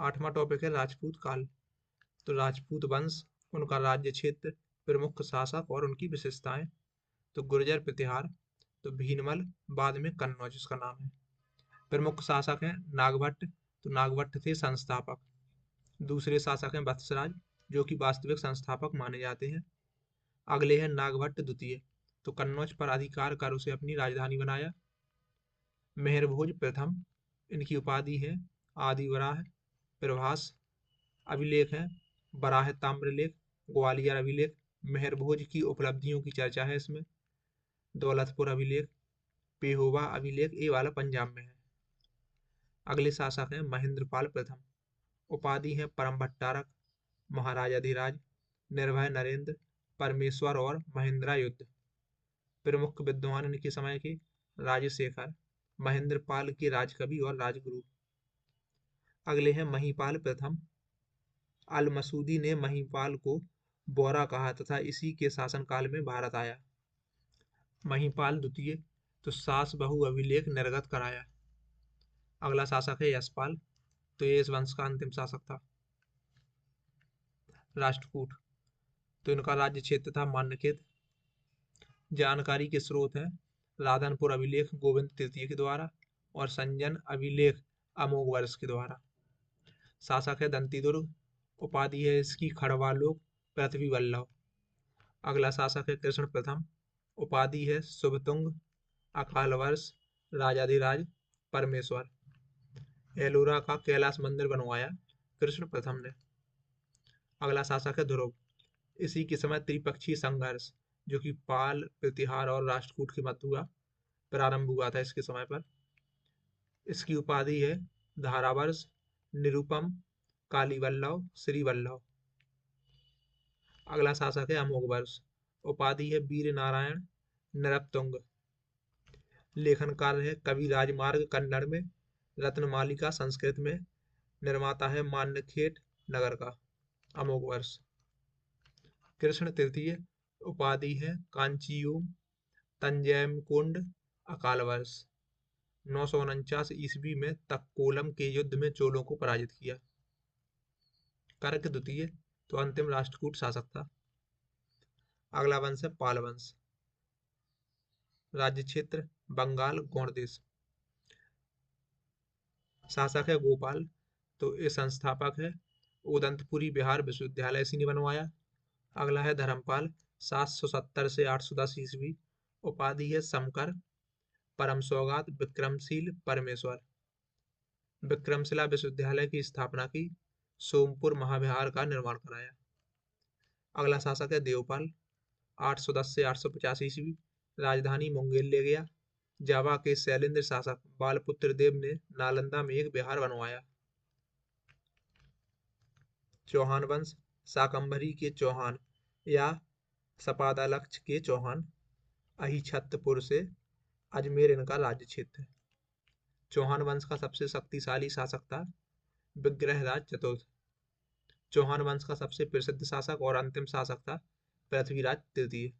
8वां topic है राजपूत काल। तो राजपूत वंश, उनका राज्य क्षेत्र, प्रमुख शासक और उनकी विशेषताएं। तो गुर्जर प्रतिहार, तो भीनमल, बाद में कन्नौज इसका नाम है। प्रमुख शासक हैं नागभट्ट, तो नागभट्ट थे संस्थापक। दूसरे शासक हैं वत्सराज, जो कि वास्तविक संस्थापक माने जाते हैं। अगले हैं नागभट्ट द्वितीय, तो कन्नौज पर अधिकार कर उसे अपनी राजधानी बनाया। मेहरभोज प्रथम, इनकी उपाधि है आदि वराह, प्रभास। अभिलेख हैं बराह ताम्रलेख, ग्वालियर अभिलेख। मेहरभोज की उपलब्धियों की चर्चा है इसमें। दौलतपुर अभिलेख, पेहोवा अभिलेख, ये वाला पंजाब में है। अगले शासक हैं महेंद्रपाल प्रथम, उपाधि है परम भट्टारक, महाराजाधिराज, निर्भय नरेंद्र, परमेश्वर और महेंद्रा युद्ध। प्रमुख विद्वान इनके समय के राजशेखर, महेंद्रपाल के राजकवि और राजगुरु। अगले हैं महिपाल प्रथम। अल मसूदी ने महिपाल को बोरा कहा तथा इसी के शासनकाल में भारत आया। महिपाल द्वितीय, तो सास बहु अभिलेख निर्गत कराया। अगला शासक है यशपाल, तो ये इस वंश का अंतिम शासक था। राष्ट्रकूट, तो इनका राज्य क्षेत्र था मान्यखेत। जानकारी के स्रोत हैं राधनपुर अभिलेख गोविंद तृतीय के द्वारा और संजन अभिलेख अमोघ वर्ष के द्वारा। शासक है दंती दुर्ग, उपाधि है इसकी खड़वालोक, पृथ्वी वल्लभ। अगला शासक है कृष्ण प्रथम, उपाधि है शुभतुंग, अकाल वर्ष, राजाधिराज, परमेश्वर। एलोरा का कैलाश मंदिर बनवाया कृष्ण प्रथम ने। अगला शासक है ध्रुव, इसी के समय त्रिपक्षीय संघर्ष, जो कि पाल, प्रतिहार और राष्ट्रकूट के मध्य हुआ, प्रारंभ हुआ था इसके समय पर। इसकी उपाधि है धारावर्ष, निरुपम, कालीवल्लभ, श्रीवल्लभ। अगला शासक है अमोघ वर्ष, उपाधि है वीर नारायण, नरपतुंग। लेखन कार्य है कवि राजमार्ग कन्नड़ में, रत्नमालिका संस्कृत में। निर्माता है मान्यखेट नगर का। अमोघ वर्ष। कृष्ण तृतीय, उपाधि है कांचीयूम, तंजैमकुंड, अकाल वर्ष। 949 ईस्वी में तक्कोलम के युद्ध में चोलों को पराजित किया। कर्क द्वितीय, तो अंतिम राष्ट्रकूट शासक था। अगला वंश है पाल वंश। राज्य क्षेत्र बंगाल गौड़ देश। शासक है गोपाल, तो ये संस्थापक है उदंतपुरी बिहार विश्वविद्यालय इसी ने बनवाया। अगला है धर्मपाल, 770 से 810 ईस्वी, उपाधि है समकर, परम सौगात, विक्रमशील, परमेश्वर। विक्रमशिला विश्वविद्यालय की स्थापना की, सोमपुर महाविहार का निर्माण कराया। अगला शासक है देवपाल, 810 से 850 ईस्वी, राजधानी मुंगेर ले गया। जावा के शैलेंद्र शासक बालपुत्र देव ने नालंदा में एक विहार बनवाया। चौहान वंश, शाकंभरी के चौहान या सपादालक्ष के चौहान, अहिछत्रपुर से अजमेर इनका राज्य क्षेत्र है। चौहान वंश का सबसे शक्तिशाली शासक था विग्रहराज चतुर्थ। चौहान वंश का सबसे प्रसिद्ध शासक और अंतिम शासक था पृथ्वीराज तृतीय।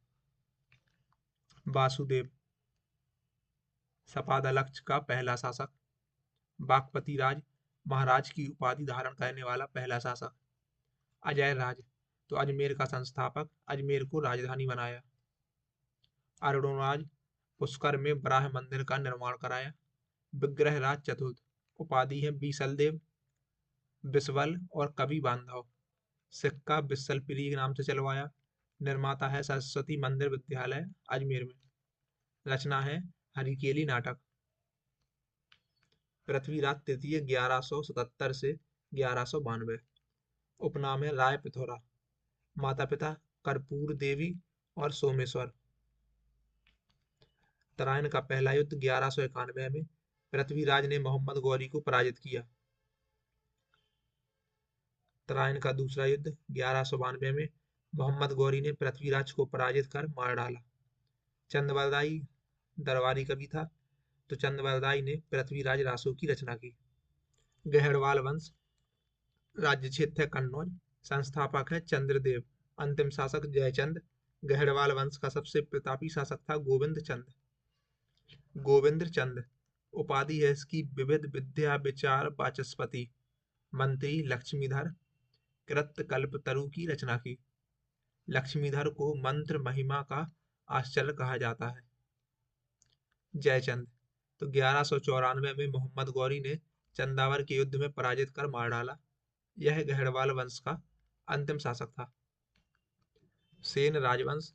वासुदेव, सपादालक्ष का पहला शासक। बागपति राज, महाराज की उपाधि धारण करने वाला पहला शासक। अजय राज, तो अजमेर का संस्थापक, अजमेर को राजधानी बनाया। अरुणराज, पुष्कर में बराह मंदिर का निर्माण कराया। विग्रहराज चतुर्थ, उपाधि है बीसलदेव, बिसवल और कवि बांधव। सिक्का बिसलपुरी के नाम से चलवाया। निर्माता है सरस्वती मंदिर विद्यालय अजमेर में। रचना है हरिकेली नाटक। पृथ्वीराज तृतीय 1177 से 1192। उपनाम है राय पिथौरा। माता पिता कर्पूर देवी और सोमेश्वर। तराइन का पहला युद्ध 1191 में पृथ्वीराज ने मोहम्मद गौरी को पराजित किया। तराइन का दूसरा युद्ध 1192 में मोहम्मद गौरी ने पृथ्वीराज को पराजित कर मार डाला। चंदवरदाई दरबारी कवि था, तो चंदवरदाई ने पृथ्वीराज रासो की रचना की। गहरवाल वंश, राज्य क्षेत्र है कन्नौज, संस्थापक है चंद्रदेव, अंतिम शासक जयचंद। गहरवाल वंश का सबसे प्रतापी शासक था गोविंद चंद। गोविंद चंद, उपाधि है इसकी विविध विद्या विचार वाचस्पति। मंत्री लक्ष्मीधर कृत कल्पतरु की रचना की। लक्ष्मीधर को मंत्र महिमा का आश्चर्य कहा जाता है। जयचंद, तो 1194 में मोहम्मद गौरी ने चंदावर के युद्ध में पराजित कर मार डाला। यह गहरवाल वंश का अंतिम शासक था। सेन राजवंश,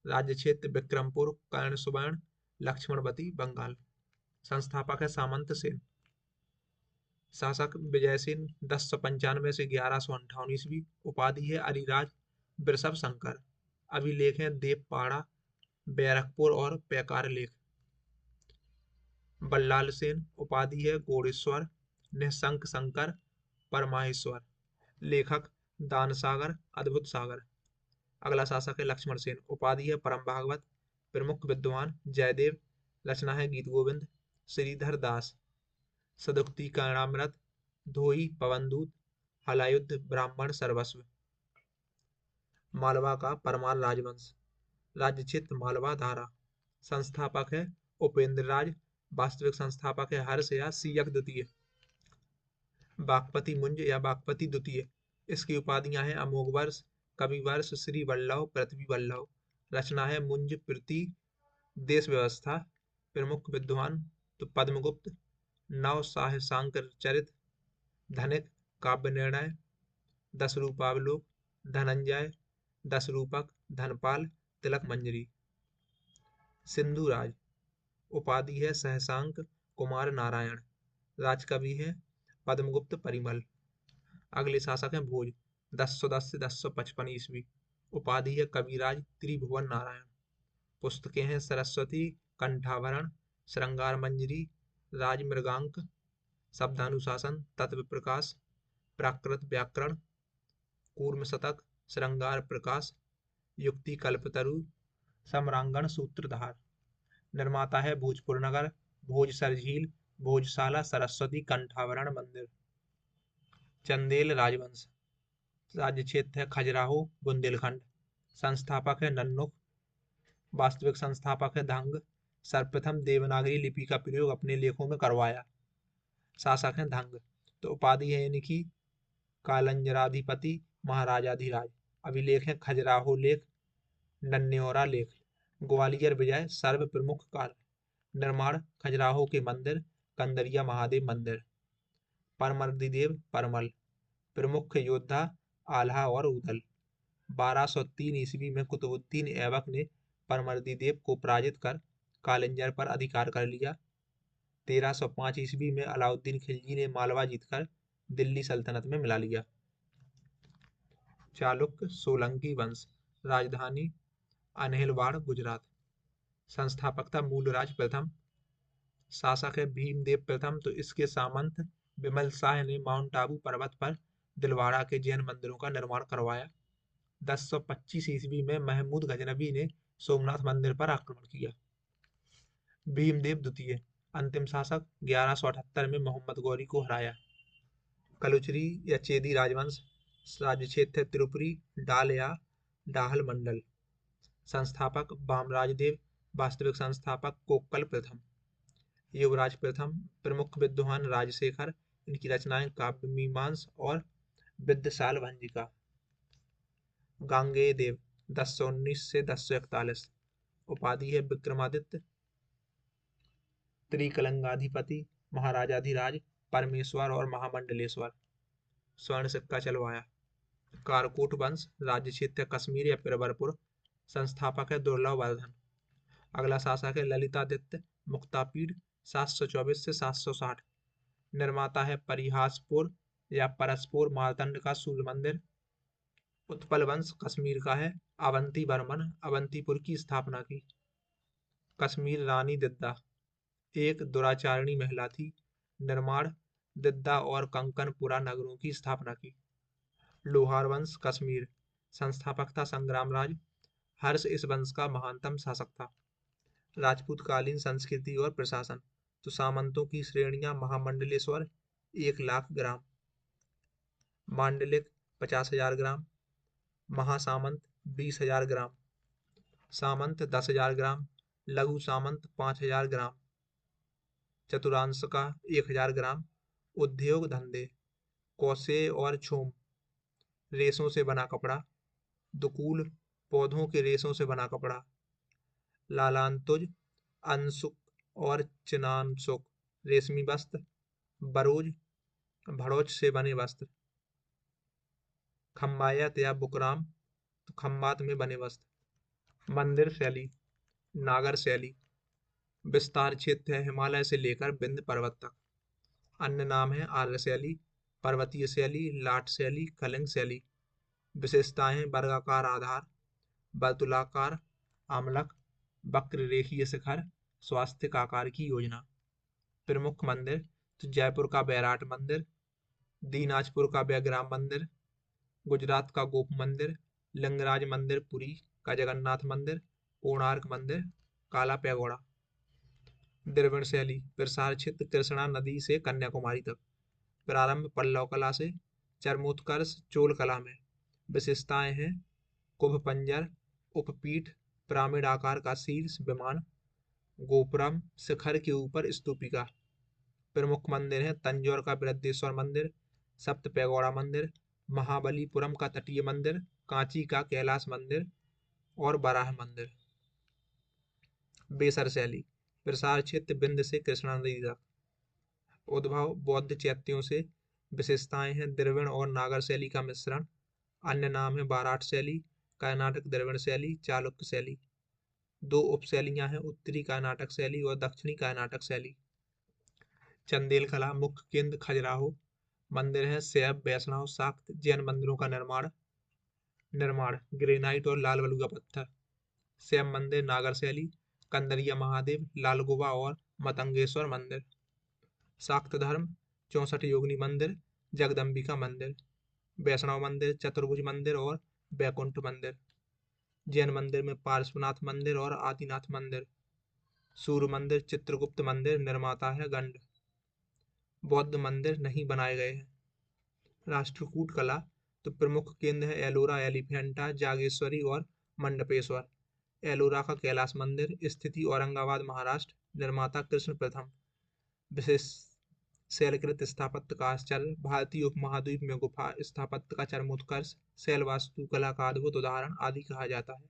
राज्य क्षेत्र विक्रमपुर, कर्ण सुवर्ण, लक्ष्मणवती, बंगाल। संस्थापक है सामंत सेन। शासक विजयसेन 1095 से 1158 ईस्वी। उपाधि है अरिराज वृषभ शंकर। अभिलेख है देवपाड़ा, बैरकपुर और पैकार लेख। बल्लाल सेन, उपाधि है गोडेश्वर, निःशंक शंकर, परमाहेश्वर। लेखक दानसागर, अद्भुत सागर। अगला शासक है लक्ष्मण सेन, उपाधि है परम भागवत, प्रमुख विद्वान जयदेव। रचना है गीत गोविंद। श्रीधर दास, सदुक्ति कर्णामृत, धोई पवनदूत, हलायुद्ध ब्राह्मण सर्वस्व। मालवा का परमार राजवंश, राज्य क्षेत्र मालवा धारा। संस्थापक है उपेंद्र राज। वास्तविक संस्थापक है हर्ष या सीयक द्वितीय। बागपति मुंज या बागपति द्वितीय। इसकी उपाधियां हैं अमोघ वर्ष, कवि वर्ष, श्री वल्लभ, पृथ्वी वल्लभ। रचना है मुंज प्रीति, देश व्यवस्था। प्रमुख विद्वान तो पद्मगुप्त, नव साहसांक चरित, धनिक, काव्य निर्णय, दस रूपावलोक, धनंजय, दस रूपक, धनपाल, तिलक मंजरी। सिंधुराज, उपाधि है सहसांक कुमार नारायण। राजकवि है पद्मगुप्त परिमल। अगले शासक हैं भोज, 1010 से 1055 ईस्वी। उपाधि है कविराज त्रिभुवन नारायण। पुस्तकें हैं सरस्वती, कंठाभरण, श्रृंगार मंजरी, राजमृगांक, शब्दानुशासन, तत्व प्रकाश, प्राकृत व्याकरण, कूर्म शतक, श्रृंगार प्रकाश, युक्ति कल्पतरु, सम्रांगण सूत्रधार। निर्माता है भोजपुर नगर, भोजसर झील, भोजशाला, सरस्वती कंठाभरण मंदिर। चंदेल राजवंश, राज्य क्षेत्र है खजुराहो, बुंदेलखंड। संस्थापक है नन्नुक। वास्तविक संस्थापक है धंग। सर्वप्रथम देवनागरी लिपि का प्रयोग अपने लेखों में करवाया। शासक है धंग। तो उपाधि है इनकी कालंजराधिपति, महाराजाधिराज। अभिलेख है खजुराहो लेख, नन्न्यौरा लेख। ग्वालियर विजय सर्व प्रमुख कार्य। निर्माण खजुराहो के मंदिर, कंदरिया महादेव मंदिर। परमर्दिदेव परमल, प्रमुख योद्धा आल्हा और उदल। 1203 ईस्वी में कुतुबुद्दीन ऐबक ने परमर्दिदेव को पराजित कर कालिंजर पर अधिकार कर लिया। 1305 ईस्वी में अलाउद्दीन खिलजी ने मालवा जीतकर दिल्ली सल्तनत में मिला लिया। चालुक्य सोलंकी वंश, राजधानी अनहिलवाड़, गुजरात। संस्थापक था मूलराज प्रथम। शासक है भीमदेव प्रथम। तो इसके सामंत विमल शाह ने माउंट आबू पर्वत पर दिलवाड़ा के जैन मंदिरों का निर्माण करवाया। 1025 ईस्वी में महमूद गजनबी ने सोमनाथ मंदिर पर आक्रमण किया। भीमदेव द्वितीय, अंतिम शासक, 1178 में मोहम्मद गौरी को हराया। कलुचरी या चेदी राजवंश, राज्य क्षेत्र त्रिपुरी, डाल या डाहल मंडल। संस्थापक बामराज देव। वास्तविक संस्थापक कोक्कल प्रथम। युवराज प्रथम। प्रमुख विद्वान राजशेखर। इनकी रचनाएं काव्य मीमांस और विद्यशाल भंजिका। गांगेय देव, 1019 से 1041। उपाधि है विक्रमादित्य, त्रिकलंगाधिपति, महाराजाधिराज, परमेश्वर और महामंडलेश्वर। स्वर्ण सिक्का चलवाया। कारकोट वंश, राज्य क्षेत्र कश्मीर या पिरबरपुर। संस्थापक है दुर्लभ वर्धन। अगला शासक है ललितादित्य मुक्तापीड, 724 से 760। निर्माता है परिहासपुर या परसपुर मार्तंड का सूर्य मंदिर। उत्पल वंश, कश्मीर का है। अवंती वर्मन अवंतीपुर की स्थापना की। कश्मीर रानी दिद्दा एक दुराचारिणी महिला थी। निर्माण दिद्दा और कंकनपुरा नगरों की स्थापना की। लोहार वंश, कश्मीर। संस्थापक था संग्रामराज। हर्ष इस वंश का महानतम शासक था। राजपूत कालीन संस्कृति और प्रशासन, तो सामंतों की श्रेणियां महामंडलेश्वर 1,00,000 ग्राम, मांडलिक 50,000 ग्राम, महासामंत 20,000 ग्राम, सामंत 10,000 ग्राम, लघु सामंत 5,000 ग्राम, चतुरांश का 1,000 ग्राम। उद्योग धंधे, कौशे और छोम, रेशों से बना कपड़ा। दुकूल, पौधों के रेशों से बना कपड़ा। लालांतुज, अंशुक और चिनांशुक, रेशमी वस्त्र। बरोज, भड़ोच से बने वस्त्र। खम्बायत या बुकराम, तो खम्बात में बने वस्त्र। मंदिर शैली, नागर शैली, विस्तार क्षेत्र है हिमालय से लेकर विंध्य पर्वत तक। अन्य नाम है आर्य शैली, पर्वतीय शैली, लाट शैली, कलिंग शैली। विशेषताएं वर्गाकार आधार, वर्तुलाकार आमलक, वक्र रेखीय शिखर, स्वास्तिक आकार की योजना। प्रमुख मंदिर, तो जयपुर का बैराट मंदिर, दीनाजपुर का बैग्राम मंदिर, गुजरात का गोप मंदिर, लिंगराज मंदिर पुरी का जगन्नाथ मंदिर, कोणार्क मंदिर, काला पैगोड़ा। द्रविड़ शैली, प्रसार क्षेत्र कृष्णा नदी से कन्याकुमारी तक। प्रारंभ पल्लव कला से, चरमोत्कर्ष चोल कला में। विशेषताएं हैं कुभ पंजर, उपपीठ, पिरामिड आकार का शीर्ष विमान, गोपुरम, शिखर के ऊपर स्तूपिका। प्रमुख मंदिर हैं तंजौर का बृहदेश्वर मंदिर, सप्त पैगोड़ा मंदिर, महाबलीपुरम का तटीय मंदिर, कांची का कैलाश मंदिर और बराह मंदिर। बेसर शैली, प्रसार क्षेत्र विंध्य से कृष्णा नदी तक। उद्भव बौद्ध चैत्यों से। विशेषताएं हैं द्रविड़ और नागर शैली का मिश्रण। अन्य नाम है बाराट शैली, कर्नाटक द्रविड़ शैली, चालुक्य शैली। दो उपशैलियां हैं उत्तरी कर्नाटक शैली और दक्षिणी कर्नाटक शैली। चंदेल कला, मुख्य केंद्र खजुराहो। मंदिर है शैव वैष्णव शाक्त जैन मंदिरों का निर्माण ग्रेनाइट और लाल बलुआ पत्थर। शैव मंदिर नागर शैली, कंदरिया महादेव, लालगुबा और मतंगेश्वर मंदिर। शाक्त धर्म 64 योगिनी मंदिर, जगदम्बिका मंदिर, वैष्णव मंदिर, चतुर्भुज मंदिर और बैकुंठ मंदिर। जैन मंदिर में पार्श्वनाथ मंदिर और आदिनाथ मंदिर। सूर्य मंदिर, चित्रगुप्त मंदिर निर्माता है गंड। बौद्ध मंदिर नहीं बनाए गए हैं। राष्ट्रकूट कला, तो प्रमुख केंद्र है एलोरा, एलिफेंटा, जागेश्वरी और मंडपेश्वर। एलोरा का कैलाश मंदिर, स्थिति औरंगाबाद महाराष्ट्र, निर्माता कृष्ण प्रथम। विशेष शैलकृत स्थापत्य का आश्चर्य, भारतीय उपमहाद्वीप में गुफा स्थापत्य का चरमोत्कर्ष, शैल वास्तुकला का अद्भुत उदाहरण आदि कहा जाता है।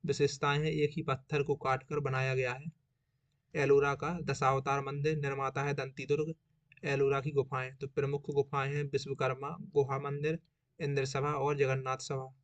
विशेषताएं हैं एक ही पत्थर को काटकर बनाया गया है। एलोरा का दशावतार मंदिर, निर्माता है दंती दुर्ग। एलोरा की गुफाएं, तो प्रमुख गुफाएं हैं विश्वकर्मा गुहा मंदिर, इंद्र सभा और जगन्नाथ सभा।